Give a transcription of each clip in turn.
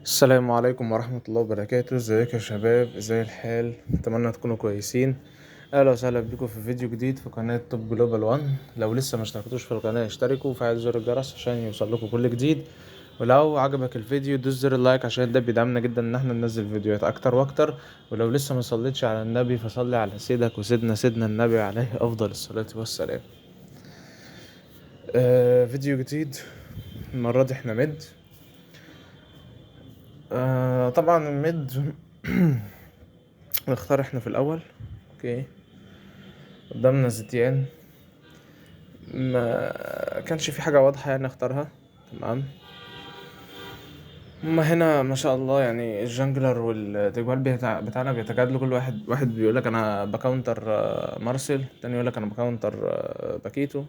السلام عليكم ورحمة الله وبركاته. ازيك يا شباب؟ ازاي الحال؟ اتمنى تكونوا كويسين. اهلا وسهلا بكم في فيديو جديد في قناة توب جلوبال 1. لو لسه ما اشتركتوش في القناة اشتركوا وفعلوا زر الجرس عشان يوصل لكم كل جديد. ولو عجبك الفيديو دوس زر اللايك عشان ده بيدعمنا جدا ان احنا ننزل فيديوهات اكتر واكتر. ولو لسه ما صليتش على النبي فصلي على سيدك وسيدنا النبي عليه افضل الصلاة والسلام. فيديو جديد. المرة دي احنا مد. طبعا الميد نختار احنا في الاول. اوكي. قدامنا زيتيان. ما كانش في حاجة واضحة يعني اختارها. تمام. هما هنا ما شاء الله يعني الجانجلر والتجوال بتاعنا بيتجادلوا. كل واحد بيقولك انا بكاونتر مارسيل، التاني يقولك انا بكاونتر باكيتو.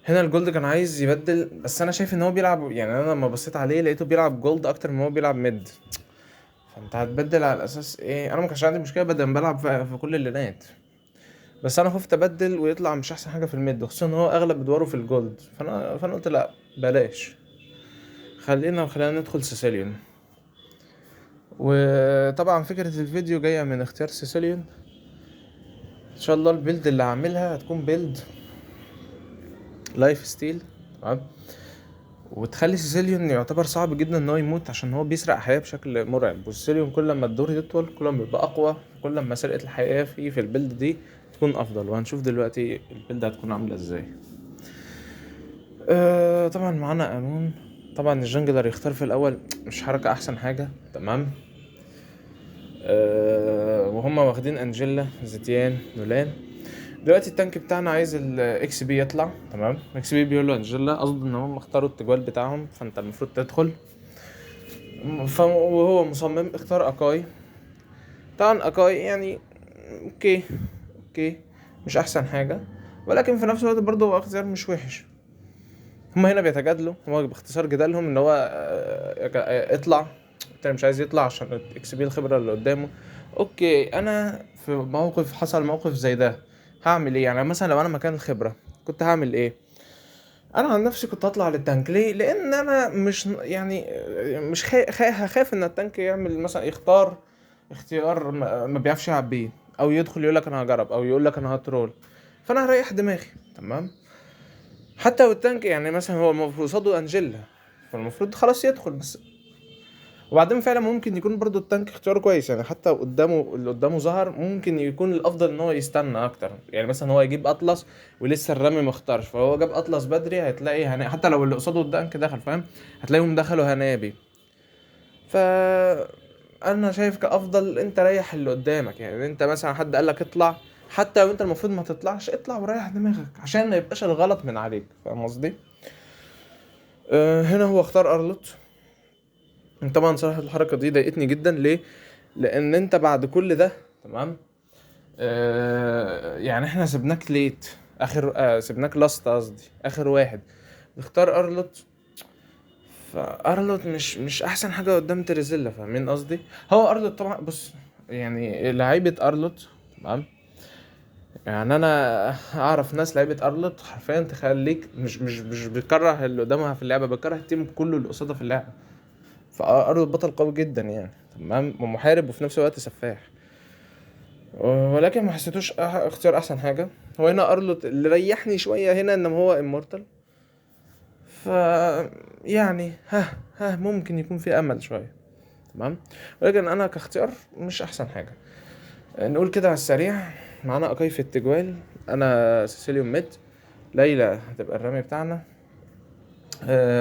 هنا الجولد كان عايز يبدل، بس انا شايف ان هو بيلعب، يعني انا لما بصيت عليه لقيته بيلعب جولد اكتر من هو بيلعب ميد. فانت هتبدل على اساس ايه؟ انا ما كانش عندي مشكله بدل ما بلعب في كل اللينات، بس انا خفت ابدل ويطلع مش احسن حاجه في الميد، خصوصا ان هو اغلب ادواره في الجولد. فانا قلت لا بلاش، خلينا ندخل سيسيليون. وطبعا فكره الفيديو جايه من اختيار سيسيليون. ان شاء الله البيلد اللي هعملها هتكون بيلد لايف ستيل. تمام. وتخلي سيسيليون يعتبر صعب جدا ان هو يموت عشان هو بيسرق حياه بشكل مرعب، وسيسيليون كل ما الدور يطول كل ما بيبقى اقوى، كل ما سرقه الحياه في البيلد دي تكون افضل. وهنشوف دلوقتي البيلد هتكون عامله ازاي. طبعا معانا قانون. طبعا الجنجلر يختار في الاول مش حركة احسن حاجة. تمام. وهم واخدين انجيلا زيتيان نولان. دلوقتي التانك بتاعنا عايز الاكس بي يطلع. تمام. اكس بي بيقول له انجيلا، قصده ان هم اختاروا التجوال بتاعهم فانت المفروض تدخل. وهو مصمم اختار اكاي. طبعا اكاي يعني اوكي، اوكي، مش احسن حاجة، ولكن في نفس الوقت برضه هو اختيار مش وحش. هما هنا بيتجادلوا، هو باختصار جدالهم ان هو اطلع. التاني مش عايز يطلع عشان اكس بي الخبرة اللي قدامه. اوكي، انا في موقف حصل موقف زي ده هعمل ايه؟ يعني مثلا لو انا مكان الخبرة كنت هعمل ايه؟ انا عن نفسي كنت هطلع للتانك. ليه؟ لان انا مش يعني مش هخاف ان التانك يعمل مثلا يختار اختيار ما بيعرفش يلعب بيه، او يدخل يقولك انا هجرب، او يقولك انا هترول. فانا هريح دماغي. تمام. حتى والتانك يعني مثلا هو المفروض قصاده انجيلا، فالمفروض خلاص يدخل بس. وبعدين فعلا ممكن يكون برضو التانك اختيار كويس، يعني حتى قدامه اللي قدامه ظهر ممكن يكون الافضل ان هو يستنى اكتر. يعني مثلا هو يجيب اطلس ولسه الرامي مختارش، فهو جاب اطلس بدري هتلاقي حتى لو اللي قصاده التانك دخل، فاهم؟ هتلاقيهم دخلوا هنابي. ف انا شايف كافضل انت ريح اللي قدامك. يعني انت مثلا حد قالك اطلع، حتى لو انت المفروض ما تطلعش اطلع وريح دماغك عشان ما يبقاش الغلط من عليك. فاهم قصدي؟ هنا هو اختار ارلوت. طبعا صراحة الحركة دي ضايقتني جدا. ليه؟ لان انت بعد كل ده، تمام، يعني احنا سيبناك ليت اخر، سيبناك لاست قصدي اخر واحد اختار ارلوت. فارلوت مش احسن حاجة قدام تريزيلا. فاهمين قصدي؟ هو ارلوت طبعا، بص، يعني لعيبة ارلوت، تمام، يعني انا اعرف ناس لعيبة ارلوت حرفيا تخليك مش بتكره اللي قدامها في اللعبة، بتكره التيم كله اللي قصادها في اللعبة. فارلوت بطل قوي جدا يعني، تمام، ومحارب وفي نفس الوقت سفاح. ولكن ما حسيتوش اختيار احسن حاجه. هو هنا ارلوت اللي ريحني شويه هنا، انما هو امورتال. ف يعني ها ممكن يكون في امل شويه. تمام. ولكن انا كاختيار مش احسن حاجه. نقول كده على السريع. معانا اكاي في التجوال، انا سيسيليوم ميد، ليلى هتبقى الرامي بتاعنا،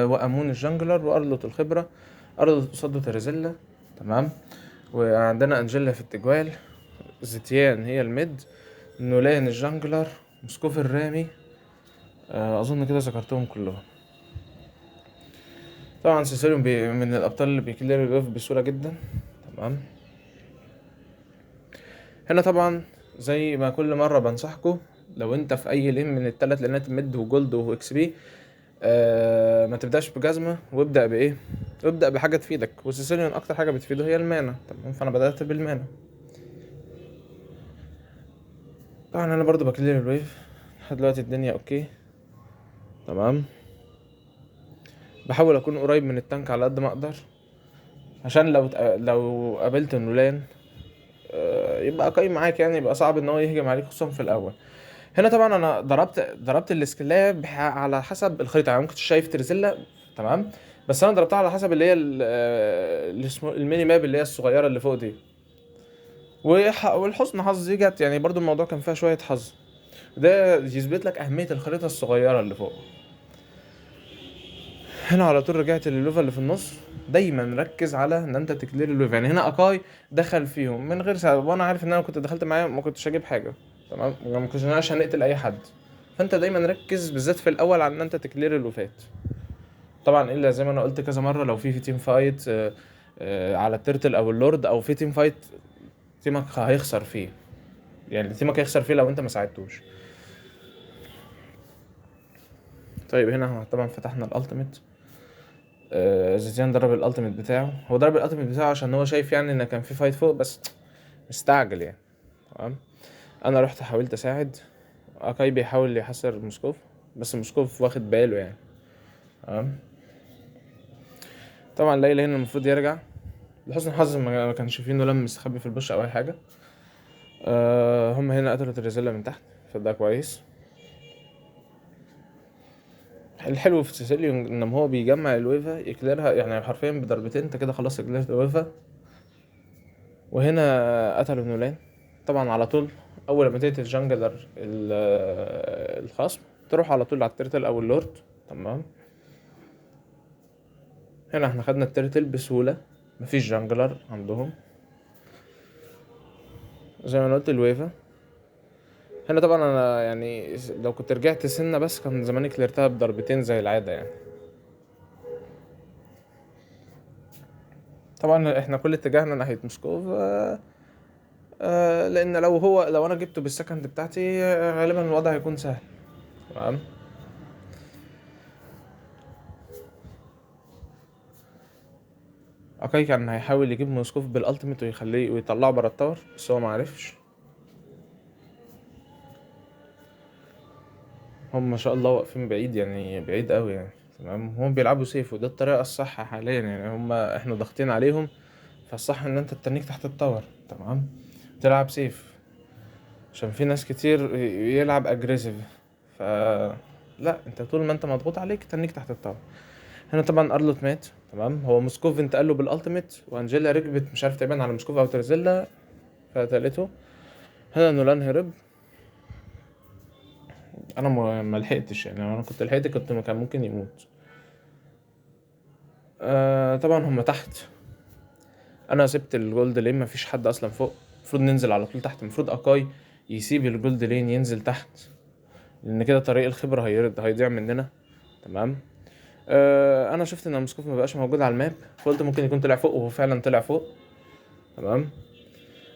وامون الجانجلر، وارلوت الخبره. ارلوت قصاده تريزيلا. تمام. وعندنا انجيلا في التجوال، زيتيان هي الميد، نولان الجانجلر، موسكوف الرامي. اظن كده ذكرتهم كلهم. طبعا سيسيليون من الابطال اللي بيكلير الويف بسهوله جدا. تمام. هنا طبعا زي ما كل مره بنصحكم، لو انت في اي لين من الثلاث لينات ميد وجولد واكس بي، ما تبداش بجزمه، وابدا بايه؟ وابدا بحاجه تفيدك. وسيسيليون اكتر حاجه بتفيده هي المانا. تمام. فانا بدات بالمانا. طبعا انا برضو بكلير الويف لحد دلوقتي، الدنيا اوكي. تمام. بحاول اكون قريب من التانك على قد ما اقدر. عشان لو قابلت نولان يبقى قايم معاك، يعني يبقى صعب ان هو يهجم عليك خصوصا في الاول. هنا طبعا انا ضربت الاسكلاية على حسب الخريطة، يعني ممكن شايف تريزيلا تمام، بس انا ضربتها على حسب اللي هي اللي اسمه الميني ماب اللي هي الصغيرة اللي فوق دي. والحسن حظي جت، يعني برضو الموضوع كان فيها شوية حظ. ده يثبت لك أهمية الخريطة الصغيرة اللي فوق. هنا على طول رجعت لللوفا اللي في النص. دايما ركز على ان انت تكلير اللوفا، يعني هنا اكاي دخل فيهم من غير سبب، وانا عارف ان انا كنت دخلت معاه ما كنتش هجيب حاجه تمام، ما كنتش انا عشان نقتل اي حد. فانت دايما ركز بالذات في الاول على ان انت تكلير اللوفات. طبعا الا زي ما انا قلت كذا مره، لو في تيم فايت على التيرتل او اللورد، او في تيم فايت تيمك هيخسر فيه، يعني تيمك هيخسر فيه لو انت ما ساعدتوش. طيب هنا طبعا فتحنا الالتيميت. زيزيان ضرب الالتيميت بتاعه، هو ضرب الالتيميت بتاعه عشان هو شايف يعني ان كان في فايت فوق، بس مستعجل يعني تمام. انا رحت حاولت اساعد. اكاي بيحاول يحصر موسكوف، بس موسكوف واخد باله يعني تمام. طبعا ليلى هنا المفروض يرجع، لحسن الحظ ما كانش فيه نولان مستخبي في البوش او اي حاجه. هم هنا قتلوا تريزيلا من تحت، فده كويس. الحلو في سيسيليو ان هو بيجمع الويفا يكليرها، يعني حرفيا بضربتين انت كده خلاص كليرت الويفا. وهنا قتلوا نولان. طبعا على طول اول ما تقتل جانجلر الخصم تروح على طول على الترتل او اللورد تمام. هنا احنا خدنا الترتل بسهولة، مفيش جانجلر عندهم زي ما أنا قلت الويفا. هنا طبعا انا يعني لو كنت رجعت سنة بس كان زماني كليرتها بضربتين زي العادة يعني. طبعا احنا كل اتجاهنا ناحية موسكوف لان لو انا جبته بالسكند بتاعتي غالبا الوضع هيكون سهل تمام. اكاي كان هيحاول يجيب موسكوف بالالتيميت ويخليه ويطلعه برا التاور، بس هو معرفش. هم ما شاء الله واقفين بعيد، يعني بعيد قوي يعني تمام. هم بيلعبوا سيف وده الطريقة الصح حاليا، يعني احنا ضاغطين عليهم، فالصح ان انت تتنيك تحت التاور تمام، تلعب سيف عشان في ناس كتير يلعب اجريسيف. ف لا، انت طول ما انت مضغوط عليك تنيك تحت التاور. هنا طبعا ارلوت مات تمام، هو موسكوف انتقل له بالالتيميت، وانجيلا ركبت مش عارف تبان على موسكوف او تريزيلا فقتلته. هنا نولان هرب. انا ما لحقتش، يعني لو انا كنت لحقت كان ممكن يموت. طبعا هم تحت. انا سبت الجولد لين، مفيش حد اصلا فوق، المفروض ننزل على طول تحت. المفروض اكاي يسيب الجولد لين ينزل تحت، لان كده طريق الخبره هيضيع مننا تمام. انا شفت ان موسكوف ما بقاش موجود على الماب، فقلت ممكن يكون طلع فوق، وهو فعلا طلع فوق تمام.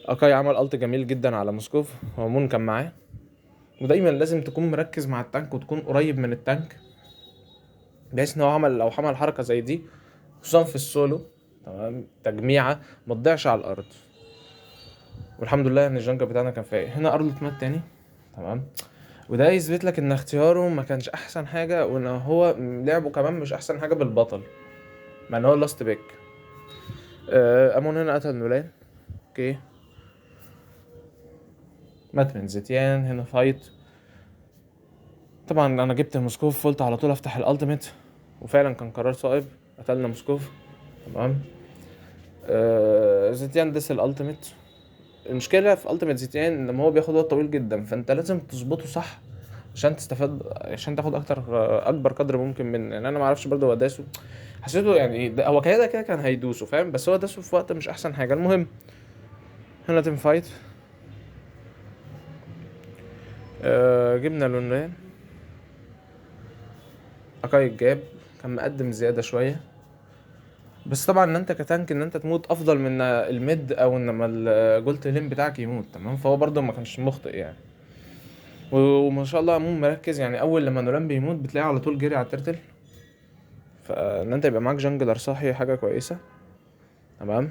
اكاي عمل الت جميل جدا على موسكوف، هو مون كان معاه. ودايما لازم تكون مركز مع التانك وتكون قريب من التانك، بحيث ان هو لو عمل حركه زي دي خصوصا في السولو تمام تجميعه ما تضيعش على الارض. والحمد لله ان الجنجر بتاعنا كان فايق. هنا ارلوت مات تاني تمام، وده يثبت لك ان اختياره ما كانش احسن حاجه، وان هو لعبه كمان مش احسن حاجه بالبطل مع ان هو لاست بيك. امون هنا قتل نولان. اوكي، مات من زيتيان. هنا فايت. طبعا انا جبت موسكوف، قلت على طول افتح الالتيميت، وفعلا كان قرار صائب، قتلنا موسكوف تمام. زيتيان دس الالتيميت. المشكله في التيميت زيتيان ان هو بياخد وقت طويل جدا، فانت لازم تظبطه صح عشان تستفاد، عشان تاخد اكبر قدر ممكن من، يعني انا ما اعرفش برضه هو داسه، حسيته يعني هو كده كان هيدوسه فاهم، بس هو داسه في وقت مش احسن حاجه. المهم هنا تيم فايت. جبنا لونرين. اكاي جاب، كان مقدم زياده شويه، بس طبعا ان انت كتانك ان انت تموت افضل من الميد او انما الجولت لين بتاعك يموت تمام، فهو برضه ما كانش مخطئ يعني. وما شاء الله عموما مركز، يعني اول لما نولان بيموت بتلاقيه على طول جري على الترتل، فان انت يبقى معاك جانجلر صاحي حاجه كويسه تمام.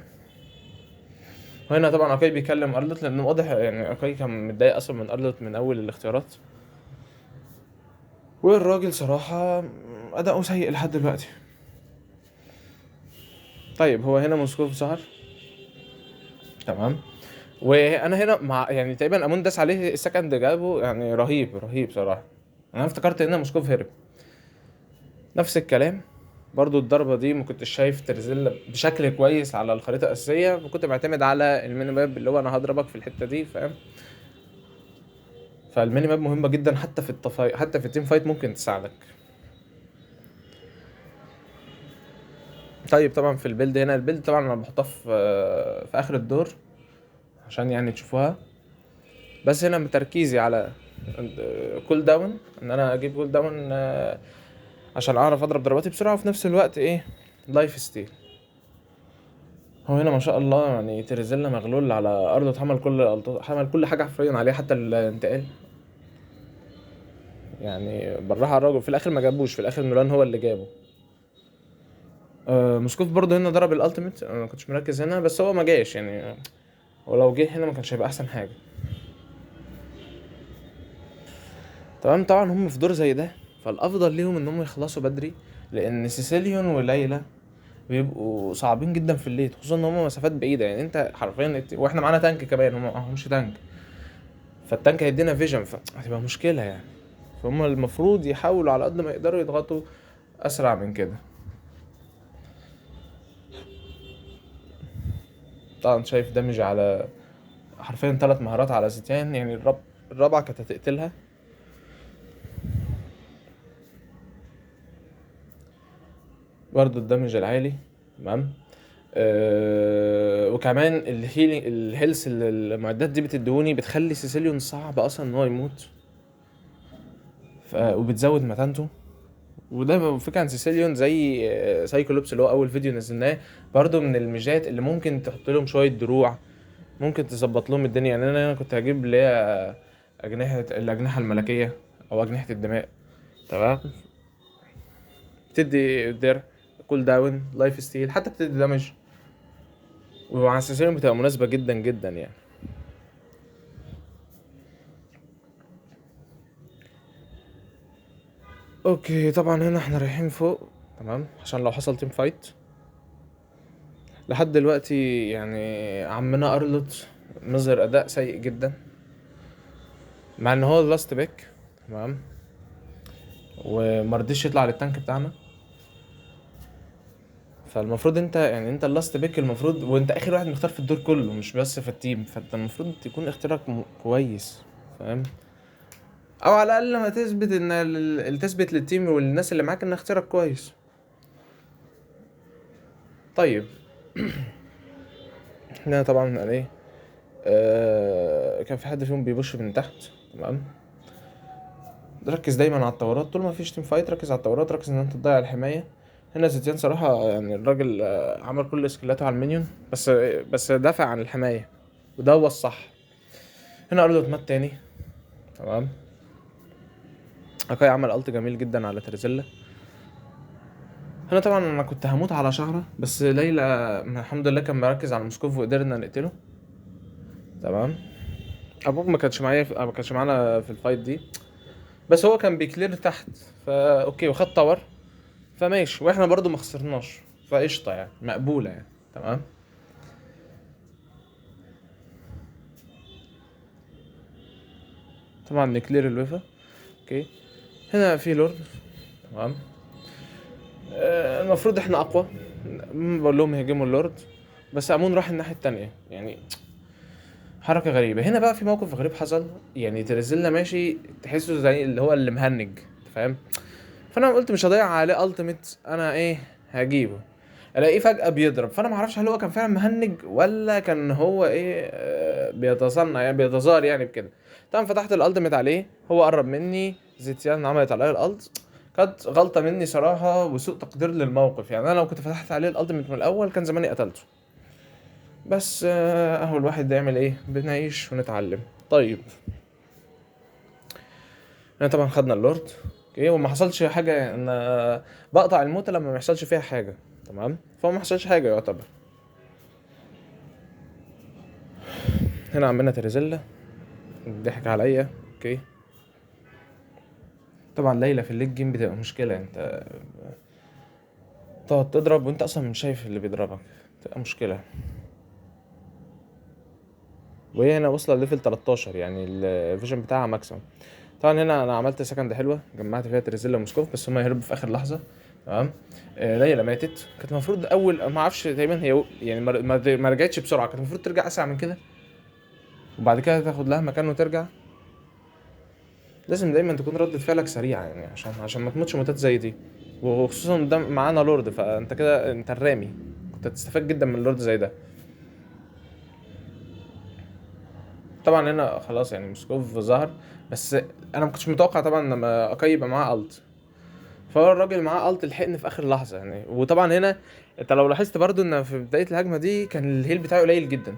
وهنا طبعا اكاي بيكلم ارلوت، لانه واضح يعني اكاي كان متضايق اصلا من ارلوت من اول الاختيارات، والراجل صراحه اداؤه سيء لحد دلوقتي. طيب هو هنا موسكوف ظهر، تمام. وانا هنا مع يعني تقريبا امون داس عليه السكند جابه، يعني رهيب رهيب صراحه. انا افتكرت ان موسكوف هرب. نفس الكلام برضو، الضربة دي ما كنتش شايف ترزيلا بشكل كويس على الخريطة الأساسية، وكنت معتمد على الميني ماب اللي هو أنا هضربك في الحتة دي، فاهم؟ فالميني ماب مهمة جدا، حتى في حتى في التيم فايت ممكن تساعدك. طيب طبعا في البيلد هنا، البيلد طبعا انا بحطها في اخر الدور عشان يعني تشوفوها. بس هنا بتركيزي على كول داون، ان انا اجيب كول داون عشان اعرف اضرب ضرباتي بسرعة، وفي نفس الوقت ايه، لايف ستيل. هو هنا ما شاء الله يعني تريزيلا مغلول على ارضه، حمل كل حاجه حرفيا عليه، حتى الانتقال. يعني بالراحه على الراجل، في الاخر ما جابوش، في الاخر نوران هو اللي جابه. موسكوف برضه هنا ضرب الالتيميت، انا ما كنتش مركز هنا، بس هو ما جاش يعني. ولو جه هنا ما كانش هيبقى احسن حاجه. تمام. طبعا هم في دور زي ده، فالافضل ليهم ان هم يخلصوا بدري، لان سيسيليون وليلى بيبقوا صعبين جدا في الليت، خصوصا ان هم مسافات بعيده. يعني انت حرفيا واحنا معانا تانك كمان، هم معهمش تانك، فالتانك هيدينا فيجن، فهتبقى مشكله يعني. فهم المفروض يحاولوا على قد ما يقدروا يضغطوا اسرع من كده. طبعا شايف دمج على حرفيا 3 مهارات على زيتيان، يعني الرابعة كانت هتقتلها. برضو الدمج العالي، تمام. وكمان الهيلث اللي المعدات دي بتدهوني بتخلي سيسيليون صعب اصلا ان هو يموت، وبتزود متانته. وده فكرة عن سيسيليون زي سايكلوبس اللي هو اول فيديو نزلناه، برضو من الميجات اللي ممكن تحط لهم شوية دروع، ممكن تظبط لهم الدنيا. يعني انا كنت هجيب اللي هي الاجنحة الملكية او اجنحة الدماء، تمام. بتدي درع، كول داون، لايف ستيل، حتى بتدي دامج، ومع السيسيليون بتبقى مناسبة جدا جدا يعني. اوكي طبعا هنا احنا رايحين فوق، تمام، عشان لو حصل تيم فايت. لحد دلوقتي يعني عمنا ارلوت مظهر اداء سيء جدا، مع ان هو اللاست باك، تمام، ومرضيش يطلع للتانك بتاعنا. فالمفروض انت يعني انت اللاست بيك، المفروض وانت اخر واحد مختار في الدور كله، مش بس في التيم، فانت المفروض تكون اختيارك كويس، فاهم؟ او على الاقل ما تثبت ان تثبت للتيم والناس اللي معاك ان اختيارك كويس. طيب هنا طبعا يعني ايه، كان في حد فيهم بيبش من تحت، تمام. ركز دايما على التورات، طول ما فيش تيم فايت ركز على التورات، ركز ان انت تضيع الحمايه. هنا زيتيان صراحه يعني الراجل عمل كل سكيلاته على المينيون، بس دافع عن الحمايه، وده هو الصح. هنا ارلوت مات تاني، تمام. اكاي عمل الت جميل جدا على تريزيلا. هنا طبعا انا كنت هموت على شهرة، بس ليلى الحمد لله كان مركز على موسكوف وقدرنا نقتله، تمام. ابوك ما كانش معانا في الفايت دي، بس هو كان بيكلير تحت، فا اوكي، وخد تاور، فماشي، واحنا برضو ما خسرناش، فقشطه يعني، مقبوله يعني، تمام. طبعا نكلير الويفا، اوكي. هنا في لورد، تمام. المفروض احنا اقوى، بقول لهم هيجيموا اللورد، بس امون راح الناحيه التانية يعني. حركه غريبه. هنا بقى في موقف غريب حصل، يعني تريزيلا ماشي تحسه زي اللي هو اللي مهنج، أنت فاهم؟ فانا قلت مش هضيع عليه التيميت، انا ايه، هجيبه. الاقيه فجاه بيضرب، فانا ما اعرفش هل هو كان فعلا مهنج ولا كان هو ايه، بيتصنع يعني، بيتظاهر يعني بكده. طبعا فتحت الالتيميت عليه، هو قرب مني، زيتيان عملت عليا الالت. كانت غلطه مني صراحه وسوء تقدير للموقف، يعني انا لو كنت فتحت عليه الالتيميت من الاول كان زماني قتلته. بس اهو الواحد يعمل ايه، بنعيش ونتعلم. طيب احنا طبعا خدنا اللورد، اوكي، وما حصلش حاجه، ان بقطع الموتة لما ما يحصلش فيها حاجه، تمام، فهو ما حصلش حاجه يعتبر. هنا عملنا تريزيلا، ضحك عليا، اوكي. طبعا ليلى في الليج جيم بتبقى مشكله، انت تقعد تضرب وانت اصلا مش شايف اللي بيضربك، تبقى مشكلة. وهي هنا واصلة ليفل 13، يعني الفيجن بتاعها ماكسيمم. طبعا هنا انا عملت سكند حلوة، جمعت فيها تريزيلا وموسكوف، بس هما هربوا في اخر لحظة. تمام. ليلى ماتت، كانت المفروض اول ما اعرفش تقريبا هي يعني ما رجعتش بسرعة، كانت المفروض ترجع اسرع من كده، وبعد كده تاخد لها مكان وترجع. لازم دايما تكون ردة فعلك سريعة، يعني عشان ما تموتش موتات زي دي. وخصوصا ده معانا لورد، فانت كده انت الرامي، كنت هتستفاد جدا من لورد زي ده. طبعا هنا خلاص يعني موسكوف ظهر، بس انا ما كنتش متوقع طبعا لما اكاي يبقى معاه الت. فهو الراجل معاه الت لحقني في اخر لحظه يعني. وطبعا هنا انت لو لاحظت برضو ان في بدايه الهجمه دي كان الهيل بتاعي قليل جدا.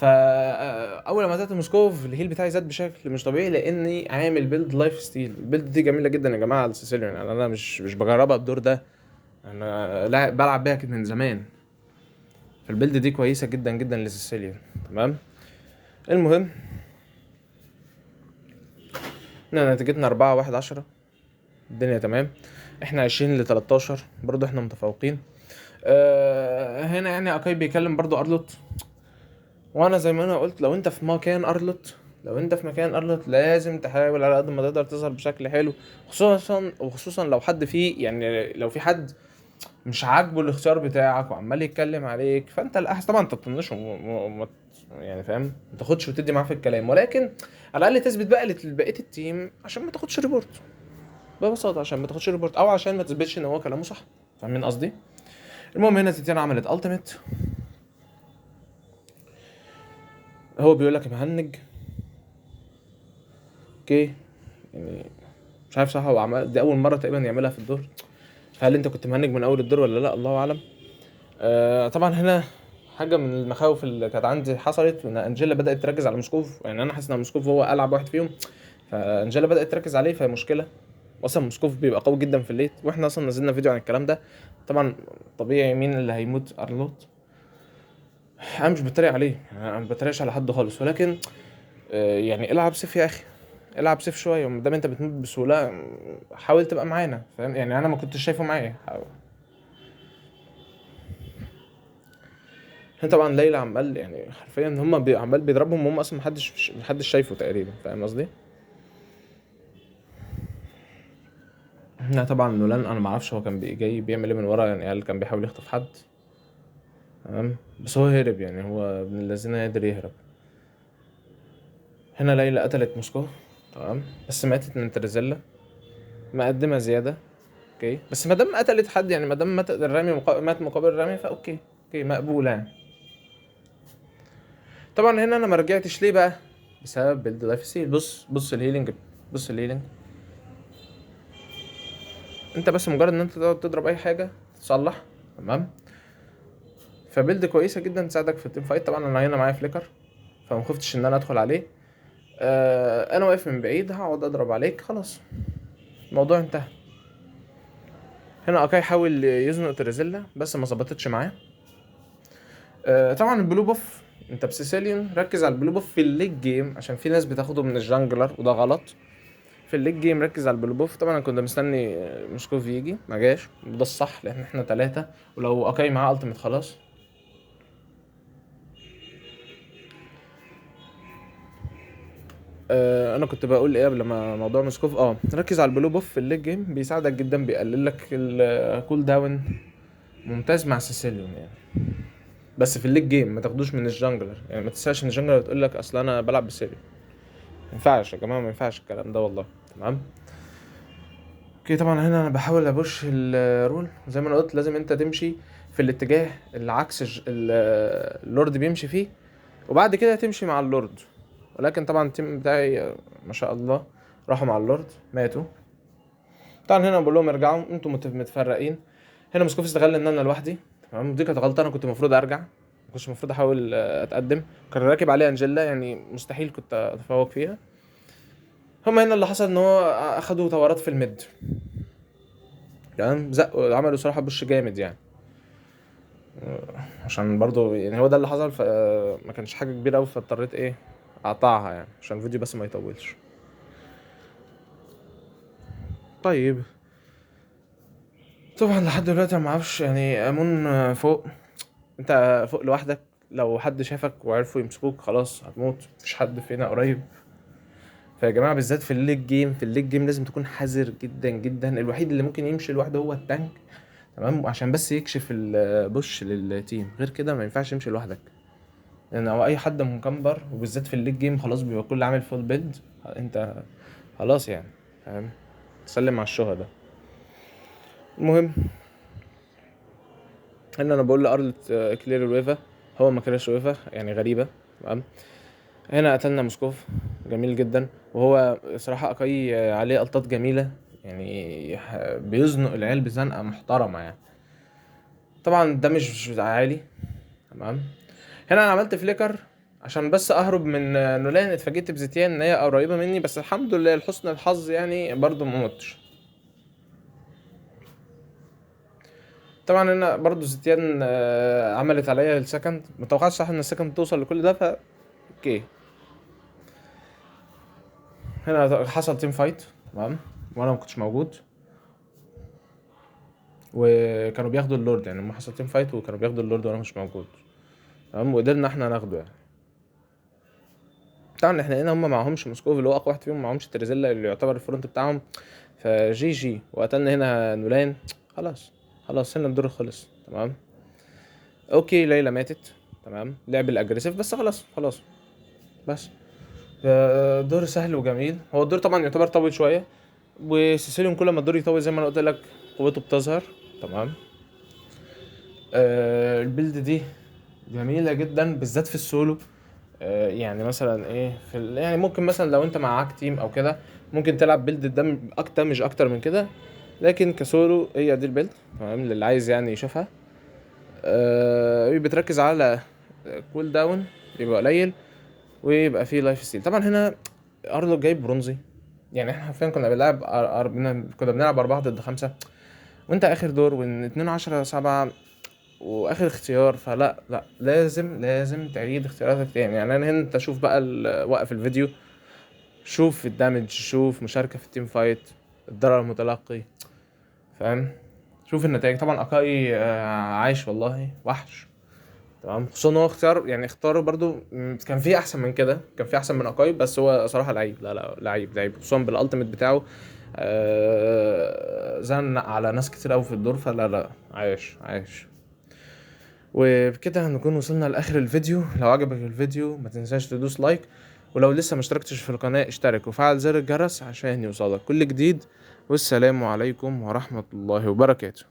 اول ما بدات موسكوف الهيل بتاعي زاد بشكل مش طبيعي، لاني عامل بيلد لايف ستيل. البيلد دي جميله جدا يا جماعه على السيسيليون، يعني انا مش بجربها الدور ده، انا بلعب بيها كده من زمان. فالبيلد دي كويسه جدا جدا للسيسيليون. تمام. المهم احنا نتيجتنا 4-1-10، الدنيا تمام. احنا 20-13 برضو، احنا متفوقين. هنا يعني اكاي بيكلم برضو ارلوت، وانا زي ما انا قلت لو انت في مكان ارلوت، لازم تحاول على قد ما تقدر تظهر بشكل حلو. وخصوصا لو حد فيه، يعني لو في حد مش عاجبه الاختيار بتاعك وعمال يتكلم عليك، فانت الاحسن طبعا تطنشه يعني فاهم، ما تاخدش وتدي معاه في الكلام، ولكن على الاقل تثبت بقى لبقيه التيم عشان ما تاخدش ريبورت. ببساطه عشان ما تاخدش ريبورت، او عشان ما تثبتش ان هو كلامه صح. فاهمين قصدي؟ المهم هنا تيتانا عملت التيميت. هو بيقول لك يا مهنج. اوكي. يعني مش عارف صح، هو عمل دي اول مره تقريبا يعملها في الدور، فهل انت كنت مهنج من اول الدور ولا لا؟ الله اعلم. طبعا هنا حاجه من المخاوف اللي كانت عندي حصلت، ان انجيلا بدات تركز على موسكوف. يعني انا حاسس ان موسكوف هو العب واحد فيهم، فانجيلا بدات تركز عليه، فهي مشكله. اصلا موسكوف بيبقى قوي جدا في الليت، واحنا اصلا نزلنا فيديو عن الكلام ده. طبعا طبيعي مين اللي هيموت؟ ارلوت. انا مش بتريق عليه، يعني انا ما بتريقش على حد خالص، ولكن يعني العب سيف يا اخي، العب سيف شويه، وما دام انت بتموت بسهوله حاول تبقى معانا، فاهم؟ يعني انا ما كنتش شايفه معايا. هنا طبعا ليلى عمال يعني حرفيا هم عمال بيضربهم وهم اصلا محدش شايفه تقريبا، فاهم قصدي؟ هنا طبعا نولان انا ما اعرفش هو كان جاي بيعمل ايه من ورا، يعني هل كان بيحاول يخطف حد؟ تمام. بس هو هرب، يعني هو ابن الذين قدر يهرب. هنا ليلى قتلت موسكو. تمام. بس ماتت من تريزيلا، مقدمه زياده. اوكي، بس ما دام قتلت حد، يعني ما دام مات الرامي مات مقابل الرامي، فاوكي. اوكي، مقبوله يعني. طبعا هنا انا ما رجعتش ليه بقى؟ بسبب بيلد لايف ستيل. بص الهيلينج. بص الهيلينج. انت بس مجرد ان انت تقعد تضرب اي حاجه تصلح. تمام. فبيلد كويسه جدا تساعدك في التيم فايت. طبعا انا هنا معايا فليكر، فما خفتش ان انا ادخل عليه. انا واقف من بعيد هقعد اضرب عليك، خلاص الموضوع انتهى. هنا اكاي حاول يزنق تريزيلا بس ما ظبطتش معاه. طبعا البلو بوف، انت بسيسيليون ركز على البلو بوف في الليج جيم، عشان في ناس بتاخده من الجانجلر وده غلط. في الليج جيم ركز على البلو بوف. طبعا انا كنت مستني موسكوف يجي، ما جاش، وده الصح لان احنا 3، ولو اكاي معاه التيميت خلاص. انا كنت بقول ايه قبل ما موضوع موسكوف، ركز على البلو بوف في الليج جيم، بيساعدك جدا، بيقلل لك الكول داون، ممتاز مع سيسيليون يعني. بس في الليج جيم ما تاخدوش من الجانجلر، يعني ما تنساش ان الجانجلر تقول لك اصل انا بلعب بسيريون. ما ينفعش يا جماعه، ما ينفعش الكلام ده والله. تمام. اوكي. طبعا هنا انا بحاول ابوش الرول زي ما انا قلت، لازم انت تمشي في الاتجاه اللي عكس اللورد بيمشي فيه، وبعد كده تمشي مع اللورد. ولكن طبعا التيم بتاعي ما شاء الله راحوا مع اللورد ماتوا. طبعا هنا بقول لهم ارجعوا انتوا متفرقين. هنا موسكوف استغل ان انا لوحدي. تمام. دي كانت غلطه، انا كنت المفروض ارجع، ما كنتش المفروض احاول اتقدم. كان راكب عليه انجيلا، يعني مستحيل كنت اتفوق فيها. هما هنا اللي حصل ان هو اخدوا طورات في الميد. تمام. زقوا عملوا صراحه بوش جامد يعني. عشان برضو يعني هو ده اللي حصل، فما كانش حاجه كبيره قوي، فاضطريت ايه اقطعها يعني عشان الفيديو بس ما يطولش. طيب. طبعا لحد دلوقتي انا معرفش يعني امون فوق. انت فوق لوحدك، لو حد شافك وعرفوا يمسكوك خلاص هتموت، مفيش حد فينا قريب. فيا جماعه بالذات في الليج جيم، في الليج جيم لازم تكون حذر جدا جدا. الوحيد اللي ممكن يمشي لوحده هو التانك، تمام، عشان بس يكشف البوش للتيم، غير كده ما ينفعش تمشي لوحدك. لان او اي حد مكمبر، وبالذات في الليج جيم خلاص بيبقى كل عامل فول بيد، انت خلاص يعني، فاهم، تسلم على الشهداء. المهم ان انا بقول لارل كلير الويفا، هو ما كلاش ويفا، يعني غريبه، تمام. هنا قتلنا موسكوف، جميل جدا. وهو صراحه اكاي عليه الطات جميله، يعني بيزنق العيال بزنقه محترمه يعني. طبعا ده مش عالي، تمام. هنا انا عملت فليكر عشان بس اهرب من نولان. اتفاجئت بزيتيان ان هي قريبه مني، بس الحمد لله لحسن الحظ يعني برضو ما متش. طبعا هنا برضو زيتيان عملت عليا السكند، متوقعتش صح ان السكند توصل لكل ده، اوكي. هنا حصل تيم فايت، تمام، وانا ما كنتش موجود، وكانوا بياخدوا اللورد. يعني لما حصل تيم فايت وكانوا بياخدوا اللورد وانا مش موجود، تمام، وقدرنا احنا ناخده يعني. طبعا احنا هنا هم معهمش موسكوف اللي هو اقوى واحد فيهم، معهمش تريزيلا اللي يعتبر الفرونت بتاعهم، فجي جي. وقتلنا هنا نولان، خلاص خلاص هنا الدور خلص، تمام. اوكي ليلى ماتت، تمام، لعب الاجريسيف بس خلاص خلاص بس. دور سهل وجميل. هو الدور طبعا يعتبر طويل شويه، وسيسيليون كل ما الدور يطول زي ما انا قلت لك قوته بتظهر، تمام. البيلد دي جميله جدا بالذات في السولو. يعني مثلا ايه في يعني ممكن مثلا لو انت معاك تيم او كده ممكن تلعب بيلد ده اكتر، مش اكتر من كده. لكن كسولو هي دي البيلد، تمام، للي عايز يعني يشوفها. بتركز على كول داون يبقى قليل، ويبقى فيه لايف ستيل. طبعا هنا ارلو جايب برونزي، يعني احنا حرفيا كنا بنلعب كنا بنلعب 4 ضد 5، وانت اخر دور، وان 2-10-7 واخر اختيار. فلا لا، لازم تعيد اختياراتك تاني. يعني انا هنا انت شوف بقى وقف الفيديو، شوف الدامج، شوف مشاركة في التيم فايت، الضرر المتلقي، فاهم، شوف النتائج. طبعا اكاي عايش والله وحش، تمام. خصوصا ان هو اختيار، يعني اختاره برضو كان فيه احسن من كده، كان فيه احسن من اكاي، بس هو صراحة لعيب، لا لعيب خصوصا بالالتيميت بتاعه. زنق على ناس كتير قوي في الدور، فلا عايش. وبكده هنكون وصلنا لاخر الفيديو. لو عجبك الفيديو ما تنساش تدوس لايك، ولو لسه ما اشتركتش في القناة اشترك وفعل زر الجرس عشان يوصلك كل جديد. والسلام عليكم ورحمة الله وبركاته.